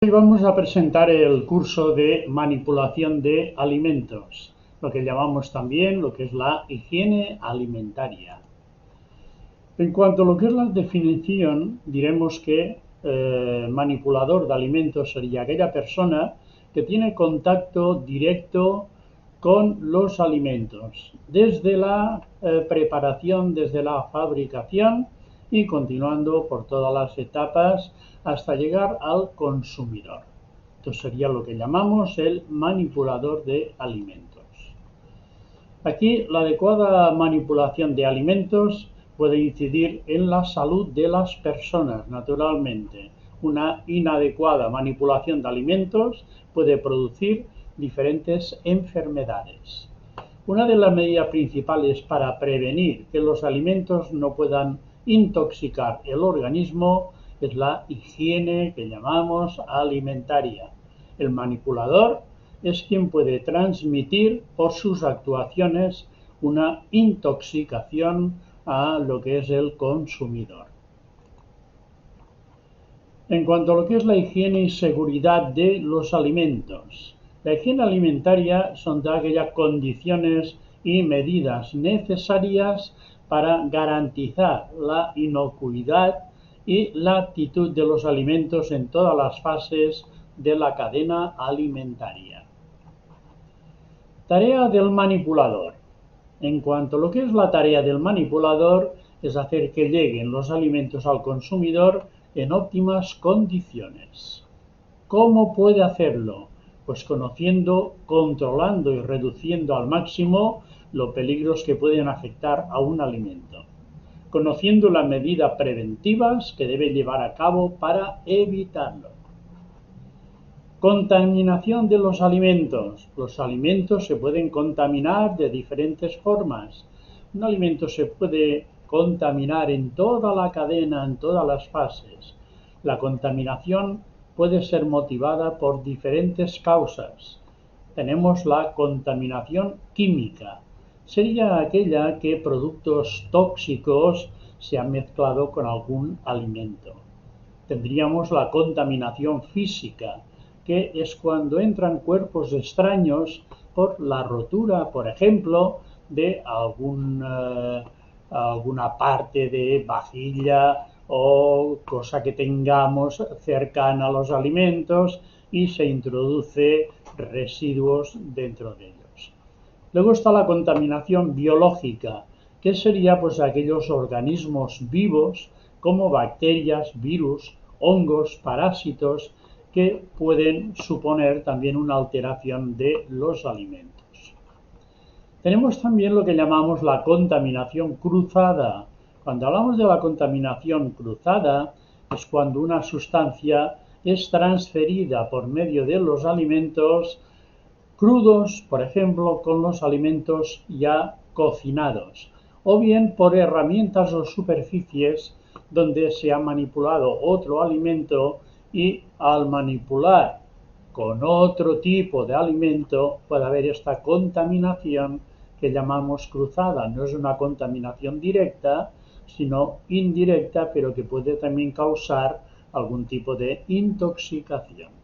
Hoy vamos a presentar el curso de manipulación de alimentos, lo que llamamos también lo que es la higiene alimentaria. En cuanto a lo que es la definición, diremos que manipulador de alimentos sería aquella persona que tiene contacto directo con los alimentos, desde la preparación, desde la fabricación y continuando por todas las etapas hasta llegar al consumidor. Esto sería lo que llamamos el manipulador de alimentos. Aquí la adecuada manipulación de alimentos puede incidir en la salud de las personas, naturalmente. Una inadecuada manipulación de alimentos puede producir diferentes enfermedades. Una de las medidas principales para prevenir que los alimentos no puedan intoxicar el organismo es la higiene que llamamos alimentaria. El manipulador es quien puede transmitir por sus actuaciones una intoxicación a lo que es el consumidor. En cuanto a lo que es la higiene y seguridad de los alimentos, la higiene alimentaria son todas aquellas condiciones y medidas necesarias para garantizar la inocuidad y la actitud de los alimentos en todas las fases de la cadena alimentaria. Tarea del manipulador. En cuanto a lo que es la tarea del manipulador, es hacer que lleguen los alimentos al consumidor en óptimas condiciones. ¿Cómo puede hacerlo? Pues conociendo, controlando y reduciendo al máximo los peligros que pueden afectar a un alimento, conociendo las medidas preventivas que debe llevar a cabo para evitarlo. Contaminación de los alimentos. Los alimentos se pueden contaminar de diferentes formas. Un alimento se puede contaminar en toda la cadena, en todas las fases. La contaminación puede ser motivada por diferentes causas. Tenemos la contaminación química. Sería aquella que productos tóxicos se han mezclado con algún alimento. Tendríamos la contaminación física, que es cuando entran cuerpos extraños por la rotura, por ejemplo, de alguna parte de vajilla o cosa que tengamos cercana a los alimentos y se introduce residuos dentro de ellos. Luego está la contaminación biológica, que sería pues aquellos organismos vivos como bacterias, virus, hongos, parásitos, que pueden suponer también una alteración de los alimentos. Tenemos también lo que llamamos la contaminación cruzada. Cuando hablamos de la contaminación cruzada es cuando una sustancia es transferida por medio de los alimentos crudos, por ejemplo, con los alimentos ya cocinados, o bien por herramientas o superficies donde se ha manipulado otro alimento y al manipular con otro tipo de alimento puede haber esta contaminación que llamamos cruzada. No es una contaminación directa, sino indirecta, pero que puede también causar algún tipo de intoxicación.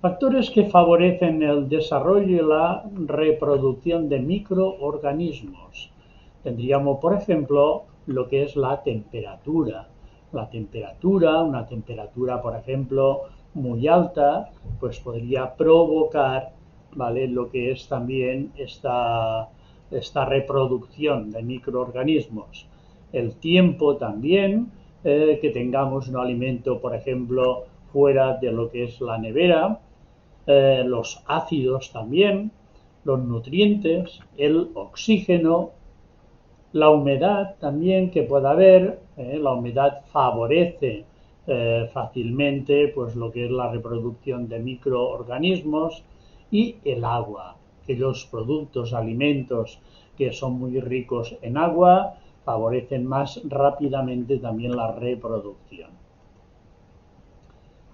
Factores que favorecen el desarrollo y la reproducción de microorganismos. Tendríamos, por ejemplo, lo que es la temperatura. Una temperatura, por ejemplo, muy alta, pues podría provocar, ¿vale?, lo que es también esta reproducción de microorganismos. El tiempo también, que tengamos un alimento, por ejemplo, fuera de lo que es la nevera, los ácidos también, los nutrientes, el oxígeno, la humedad también que pueda haber. La humedad favorece fácilmente pues lo que es la reproducción de microorganismos, y el agua, aquellos productos, alimentos que son muy ricos en agua favorecen más rápidamente también la reproducción.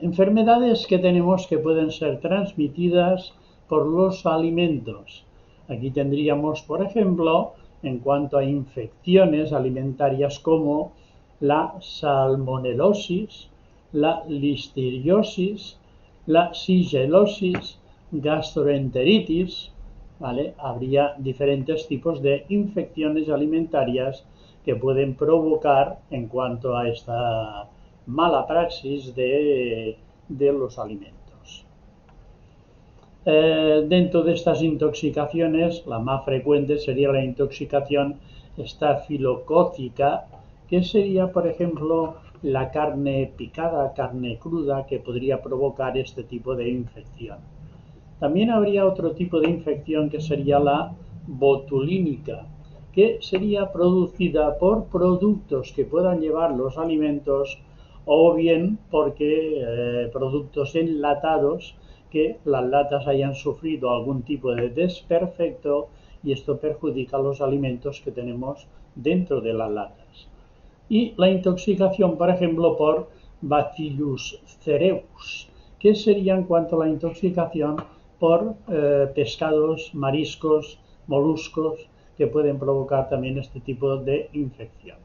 Enfermedades que tenemos que pueden ser transmitidas por los alimentos. Aquí tendríamos, por ejemplo, en cuanto a infecciones alimentarias como la salmonelosis, la listiriosis, la sigelosis, gastroenteritis, ¿vale? Habría diferentes tipos de infecciones alimentarias que pueden provocar en cuanto a esta mala praxis de los alimentos. Dentro de estas intoxicaciones, la más frecuente sería la intoxicación estafilocócica, que sería, por ejemplo, la carne picada, carne cruda, que podría provocar este tipo de infección. También habría otro tipo de infección que sería la botulínica, que sería producida por productos que puedan llevar los alimentos o bien porque productos enlatados que las latas hayan sufrido algún tipo de desperfecto y esto perjudica los alimentos que tenemos dentro de las latas. Y la intoxicación, por ejemplo, por Bacillus cereus, que sería en cuanto a la intoxicación por pescados, mariscos, moluscos, que pueden provocar también este tipo de infección.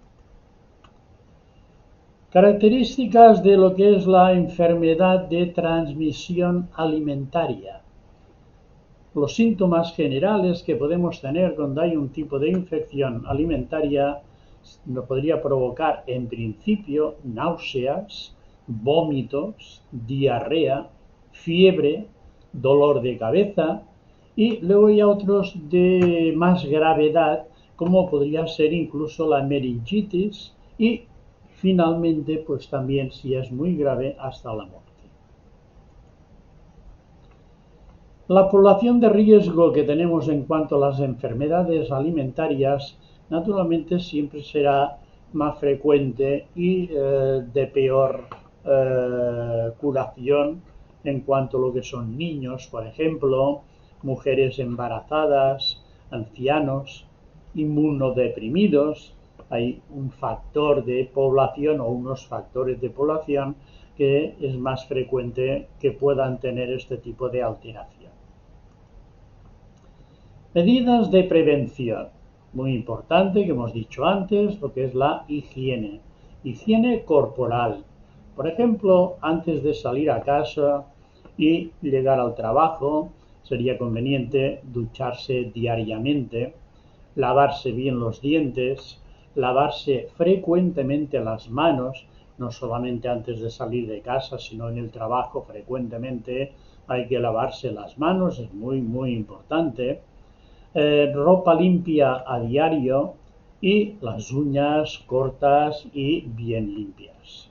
Características de lo que es la enfermedad de transmisión alimentaria. Los síntomas generales que podemos tener cuando hay un tipo de infección alimentaria nos podría provocar en principio náuseas, vómitos, diarrea, fiebre, dolor de cabeza y luego hay otros de más gravedad como podría ser incluso la meningitis y finalmente pues también si es muy grave hasta la muerte. La población de riesgo que tenemos en cuanto a las enfermedades alimentarias naturalmente siempre será más frecuente y de peor curación en cuanto a lo que son niños, por ejemplo, mujeres embarazadas, ancianos, inmunodeprimidos. Hay un factor de población o unos factores de población que es más frecuente que puedan tener este tipo de alteración. Medidas de prevención. Muy importante que hemos dicho antes, lo que es la higiene. Higiene corporal. Por ejemplo, antes de salir a casa y llegar al trabajo, sería conveniente ducharse diariamente, lavarse bien los dientes, lavarse frecuentemente las manos, no solamente antes de salir de casa, sino en el trabajo frecuentemente hay que lavarse las manos, es muy, muy importante. Ropa limpia a diario y las uñas cortas y bien limpias.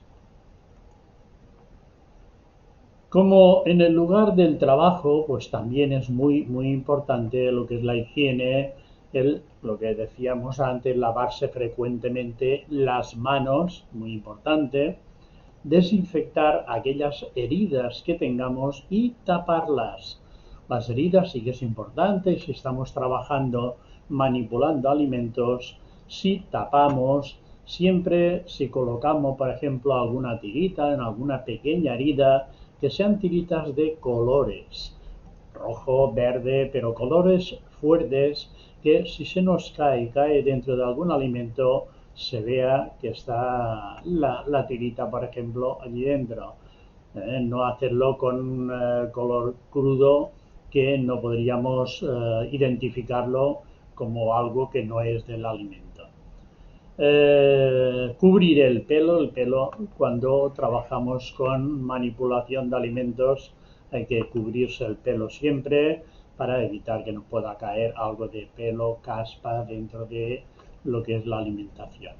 Como en el lugar del trabajo, pues también es muy, muy importante lo que es la higiene, lo que decíamos antes, lavarse frecuentemente las manos, muy importante, desinfectar aquellas heridas que tengamos y taparlas. Las heridas sí que es importante si estamos trabajando manipulando alimentos, si tapamos, siempre si colocamos por ejemplo alguna tirita en alguna pequeña herida, que sean tiritas de colores, rojo, verde, pero colores fuertes que si se nos cae dentro de algún alimento se vea que está la tirita, por ejemplo, allí dentro. No hacerlo con color crudo que no podríamos identificarlo como algo que no es del alimento. Cubrir el pelo cuando trabajamos con manipulación de alimentos hay que cubrirse el pelo siempre para evitar que nos pueda caer algo de pelo, caspa dentro de lo que es la alimentación.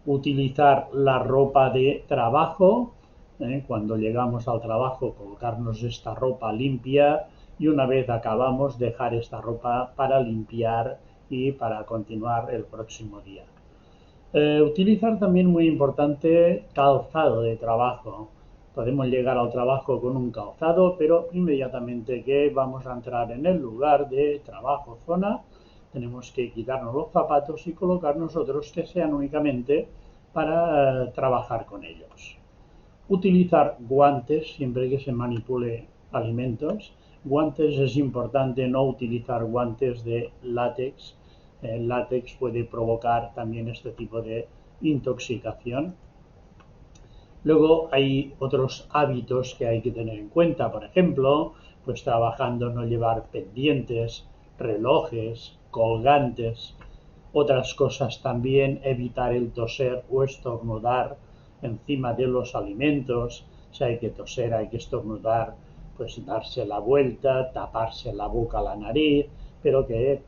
Utilizar la ropa de trabajo, cuando llegamos al trabajo colocarnos esta ropa limpia y una vez acabamos dejar esta ropa para limpiar y para continuar el próximo día. Utilizar también muy importante calzado de trabajo. Podemos llegar al trabajo con un calzado, pero inmediatamente que vamos a entrar en el lugar de trabajo, zona, tenemos que quitarnos los zapatos y colocarnos otros que sean únicamente para trabajar con ellos. Utilizar guantes siempre que se manipule alimentos. Guantes es importante no utilizar guantes de látex. El látex puede provocar también este tipo de intoxicación. Luego hay otros hábitos que hay que tener en cuenta, por ejemplo, pues trabajando no llevar pendientes, relojes, colgantes. Otras cosas también, evitar el toser o estornudar encima de los alimentos. Si hay que toser, hay que estornudar, pues darse la vuelta, taparse la boca, la nariz, pero que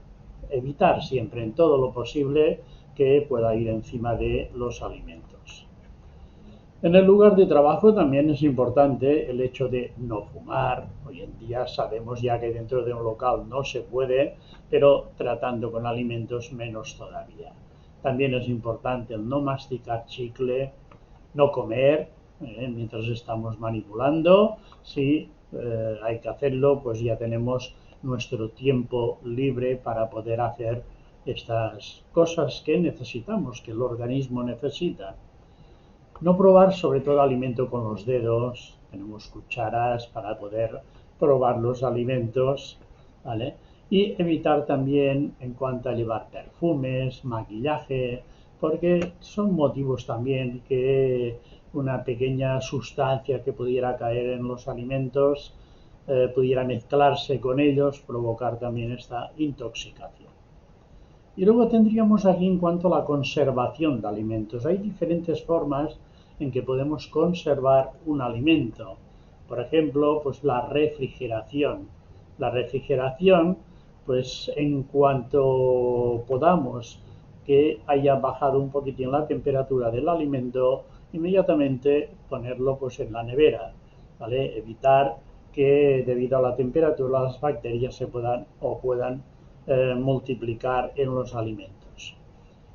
evitar siempre en todo lo posible que pueda ir encima de los alimentos. En el lugar de trabajo también es importante el hecho de no fumar. Hoy en día sabemos ya que dentro de un local no se puede, pero tratando con alimentos menos todavía. También es importante el no masticar chicle, no comer mientras estamos manipulando. Si hay que hacerlo, pues ya tenemos nuestro tiempo libre para poder hacer estas cosas que necesitamos, que el organismo necesita. No probar sobre todo alimento con los dedos, tenemos cucharas para poder probar los alimentos, ¿vale? Y evitar también en cuanto a llevar perfumes, maquillaje, porque son motivos también que una pequeña sustancia que pudiera caer en los alimentos pudiera mezclarse con ellos, provocar también esta intoxicación. Y luego tendríamos aquí en cuanto a la conservación de alimentos. Hay diferentes formas en que podemos conservar un alimento. Por ejemplo, pues la refrigeración. La refrigeración, pues en cuanto podamos que haya bajado un poquitín la temperatura del alimento, inmediatamente ponerlo pues en la nevera, ¿vale? Evitar que debido a la temperatura las bacterias se puedan multiplicar en los alimentos.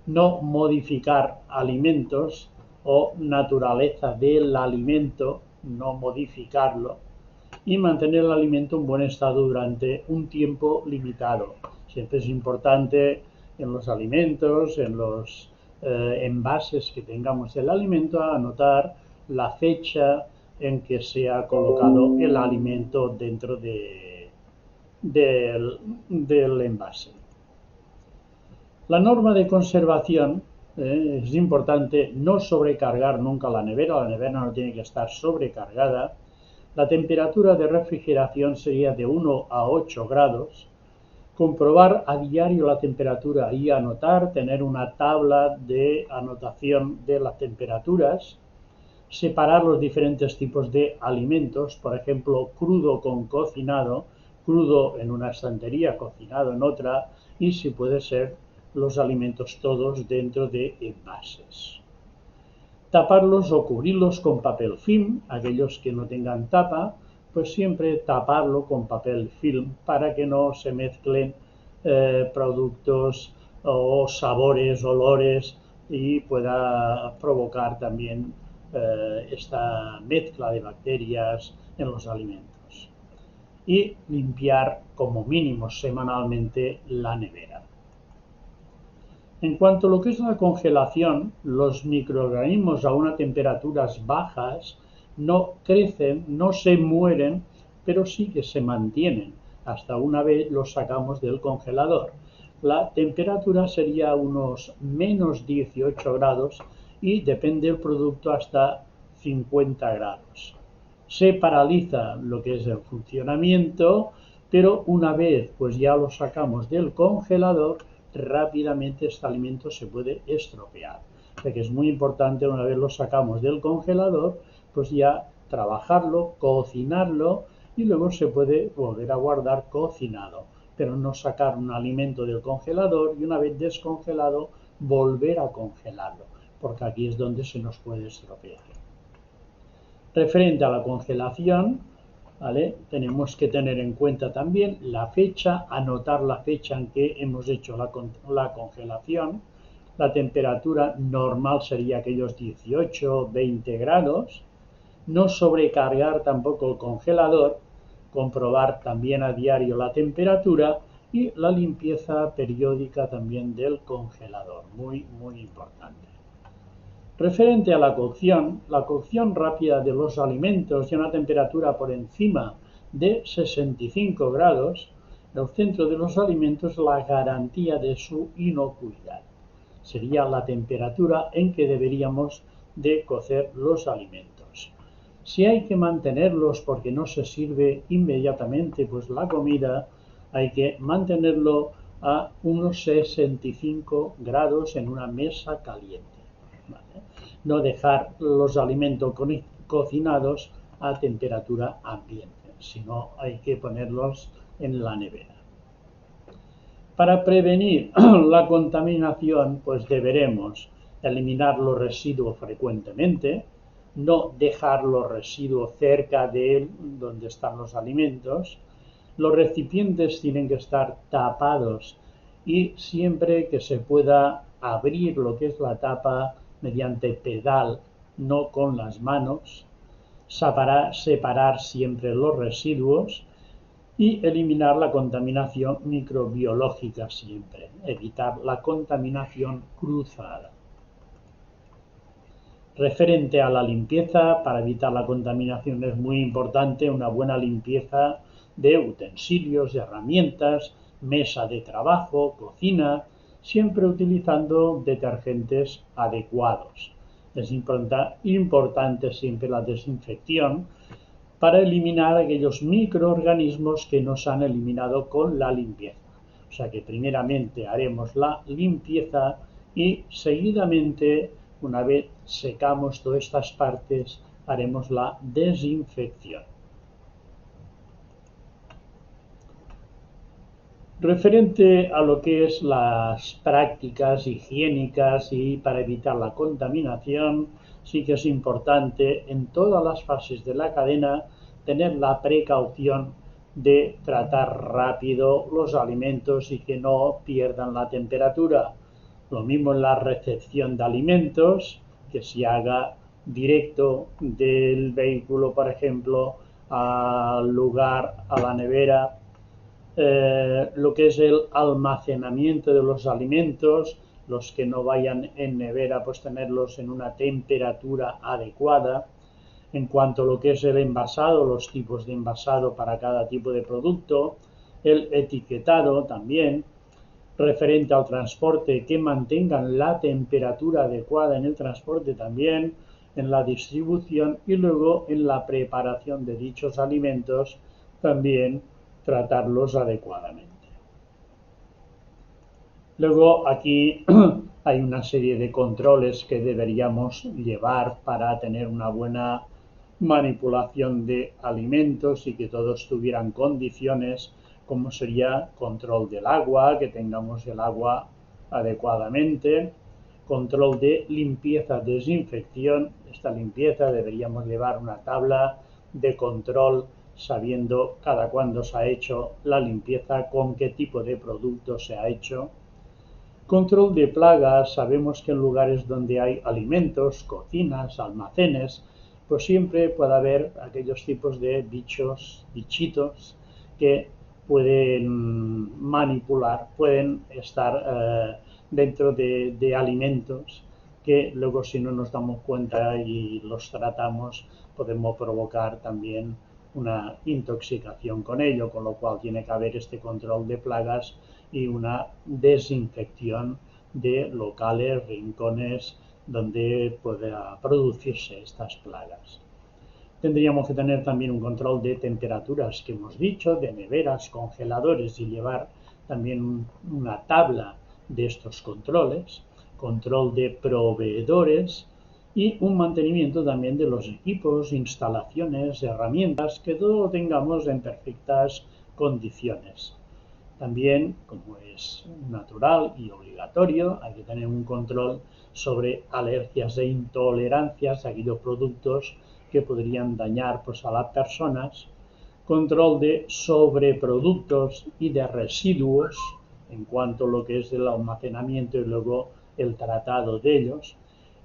No modificar alimentos o naturaleza del alimento, no modificarlo, y mantener el alimento en buen estado durante un tiempo limitado. Siempre es importante en los alimentos, en los envases que tengamos del alimento, anotar la fecha en que se ha colocado el alimento dentro del envase. La norma de conservación es importante no sobrecargar nunca la nevera no tiene que estar sobrecargada. La temperatura de refrigeración sería de 1 a 8 grados. Comprobar a diario la temperatura y anotar, tener una tabla de anotación de las temperaturas. Separar los diferentes tipos de alimentos, por ejemplo, crudo con cocinado, crudo en una estantería, cocinado en otra, y si puede ser los alimentos todos dentro de envases. Taparlos o cubrirlos con papel film, aquellos que no tengan tapa, pues siempre taparlo con papel film para que no se mezclen productos o sabores, olores y pueda provocar también esta mezcla de bacterias en los alimentos. Y limpiar como mínimo semanalmente la nevera. En cuanto a lo que es la congelación, los microorganismos a unas temperaturas bajas no crecen, no se mueren, pero sí que se mantienen hasta una vez los sacamos del congelador. La temperatura sería unos menos 18 grados y depende del producto hasta 50 grados. Se paraliza lo que es el funcionamiento, pero una vez pues ya lo sacamos del congelador, rápidamente este alimento se puede estropear. O sea que es muy importante una vez lo sacamos del congelador, pues ya trabajarlo, cocinarlo y luego se puede volver a guardar cocinado, pero no sacar un alimento del congelador y una vez descongelado volver a congelarlo, porque aquí es donde se nos puede estropear. Referente a la congelación, ¿vale? Tenemos que tener en cuenta también la fecha, anotar la fecha en que hemos hecho la congelación. La temperatura normal sería aquellos 18-20 grados. No sobrecargar tampoco el congelador. Comprobar también a diario la temperatura y la limpieza periódica también del congelador. Muy, muy importante. Referente a la cocción rápida de los alimentos y a una temperatura por encima de 65 grados, el centro de los alimentos la garantía de su inocuidad. Sería la temperatura en que deberíamos de cocer los alimentos. Si hay que mantenerlos porque no se sirve inmediatamente pues la comida, hay que mantenerlo a unos 65 grados en una mesa caliente, ¿vale? No dejar los alimentos cocinados a temperatura ambiente, sino hay que ponerlos en la nevera. Para prevenir la contaminación, pues deberemos eliminar los residuos frecuentemente, no dejar los residuos cerca de él, donde están los alimentos. Los recipientes tienen que estar tapados y siempre que se pueda abrir lo que es la tapa mediante pedal, no con las manos. Separar siempre los residuos y eliminar la contaminación microbiológica siempre, evitar la contaminación cruzada. Referente a la limpieza, para evitar la contaminación es muy importante una buena limpieza de utensilios, de herramientas, mesa de trabajo, cocina, siempre utilizando detergentes adecuados. Es importante siempre la desinfección para eliminar aquellos microorganismos que nos han eliminado con la limpieza. O sea que primeramente haremos la limpieza y seguidamente, una vez secamos todas estas partes, haremos la desinfección. Referente a lo que es las prácticas higiénicas y para evitar la contaminación, sí que es importante en todas las fases de la cadena tener la precaución de tratar rápido los alimentos y que no pierdan la temperatura. Lo mismo en la recepción de alimentos, que se haga directo del vehículo, por ejemplo, al lugar, a la nevera. Lo que es el almacenamiento de los alimentos, los que no vayan en nevera, pues tenerlos en una temperatura adecuada. En cuanto a lo que es el envasado, los tipos de envasado para cada tipo de producto, el etiquetado también, referente al transporte, que mantengan la temperatura adecuada en el transporte también, en la distribución y luego en la preparación de dichos alimentos también tratarlos adecuadamente. Luego aquí hay una serie de controles que deberíamos llevar para tener una buena manipulación de alimentos y que todos tuvieran condiciones, como sería control del agua, que tengamos el agua adecuadamente, control de limpieza, desinfección. Esta limpieza deberíamos llevar una tabla de control sabiendo cada cuándo se ha hecho la limpieza, con qué tipo de producto se ha hecho. Control de plagas, sabemos que en lugares donde hay alimentos, cocinas, almacenes, pues siempre puede haber aquellos tipos de bichitos que pueden manipular, pueden estar dentro de alimentos que luego si no nos damos cuenta y los tratamos podemos provocar también una intoxicación con ello, con lo cual tiene que haber este control de plagas y una desinfección de locales, rincones donde pueda producirse estas plagas. Tendríamos que tener también un control de temperaturas que hemos dicho, de neveras, congeladores y llevar también una tabla de estos controles, control de proveedores y un mantenimiento también de los equipos, instalaciones, herramientas, que todo lo tengamos en perfectas condiciones. También, como es natural y obligatorio, hay que tener un control sobre alergias e intolerancias a aquellos productos que podrían dañar pues, a las personas, control de sobreproductos y de residuos en cuanto a lo que es el almacenamiento y luego el tratado de ellos.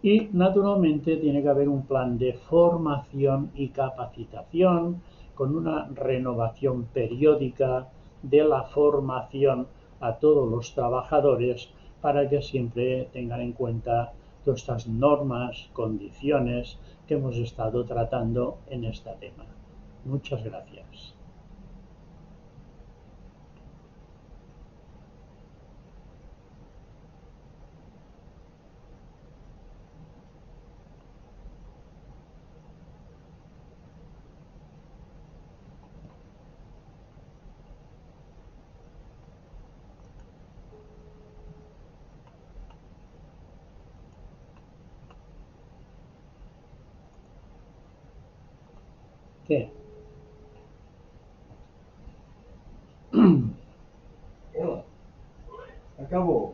Y naturalmente tiene que haber un plan de formación y capacitación con una renovación periódica de la formación a todos los trabajadores para que siempre tengan en cuenta todas estas normas, condiciones que hemos estado tratando en este tema. Muchas gracias. ¿Qué? Acabó.